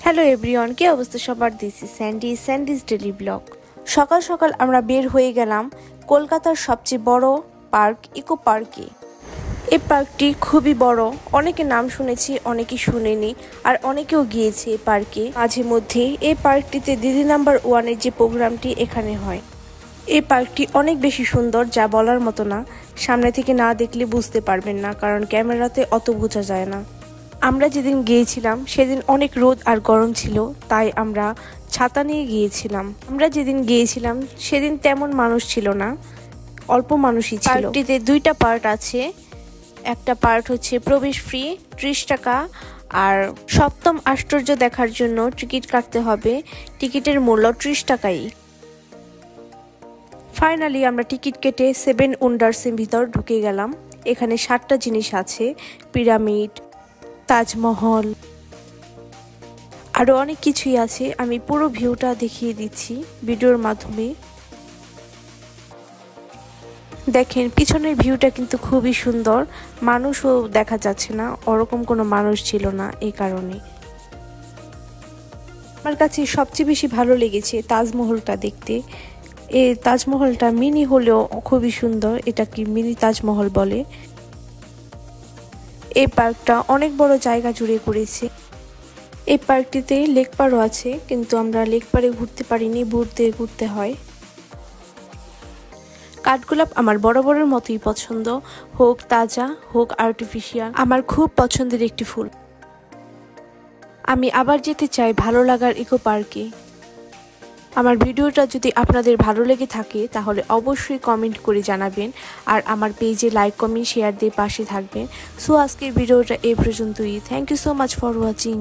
Hello everyone, কি অবস্থা সবার? This is Sandy's daily blog. সকাল সকাল আমরা বের হয়ে গেলাম কলকাতার সবচেয়ে বড় পার্ক ইকো পার্কে। এই পার্কটি খুবই বড়, অনেকে নাম শুনেছি, অনেকে শুনেনি, আর অনেকেও গিয়েছে এই পার্কে মাঝে মধ্যে। এই পার্কটিতে দিদি নাম্বার 1-এর যে প্রোগ্রামটি এখানে হয়। এই পার্কটি অনেক বেশি সুন্দর, যা বলার মতো না। সামনে থেকে না দেখলে বুঝতে পারবেন না, কারণ ক্যামেরাতে অত বোঝা যায় না। আমরা যেদিন গিয়েছিলাম সেদিন অনেক রোদ আর গরম ছিল, তাই আমরা ছাতা নিয়ে গিয়েছিলাম। আমরা যেদিন গিয়েছিলাম সেদিন তেমন মানুষ ছিল না, অল্প মানুষই ছিল। পার্কটিতে দুইটা পার্ট আছে। একটা পার্ট হচ্ছে প্রবেশ ফ্রি 30 টাকা, আর সপ্তম আশ্চর্য দেখার জন্য টিকিট কাটতে হবে। টিকিটের মূল্য 30 টাকাই। ফাইনালি আমরা টিকিট কেটে 7 ওয়ান্ডার্সের ভিতর ঢুকে গেলাম। এখানে 7টা জিনিস আছে: পিরামিড, তাজমহল, আরো অনেক কিছুই আছে। আমি পুরো ভিউটা দেখিয়ে দিচ্ছি ভিডিওর মাধ্যমে। দেখেন পিছনের ভিউটা কিন্তু খুবই সুন্দর। মানুষও দেখা যাচ্ছে না, ওরকম কোনো মানুষ ছিল না। এই কারণে আমার কাছে সবচেয়ে বেশি ভালো লেগেছে তাজমহলটা দেখতে। এই তাজমহলটা মিনি হলেও খুবই সুন্দর। এটা কি মিনি তাজমহল বলে। এই পার্কটা অনেক বড় জায়গা জুড়ে করেছে। এই পার্কটিতে লেক পারও আছে, কিন্তু আমরা লেক পারে ঘুরতে পারিনি, বোট দিয়ে ঘুরতে হয়। কাঠগোলাপ আমার বরাবরের মতোই পছন্দ, হোক তাজা হোক আর্টিফিশিয়াল। আমার খুব পছন্দের একটি ফুল। আমি আবার যেতে চাই ভালো লাগার ইকো পার্কে। আমার ভিডিওটা যদি আপনাদের ভালো লেগে থাকে তাহলে অবশ্যই কমেন্ট করে জানাবেন, আর আমার পেজে লাইক কমেন্ট শেয়ার দিয়ে পাশে থাকবেন। সো আজকের ভিডিওটা এই পর্যন্তই। Thank you so much for watching.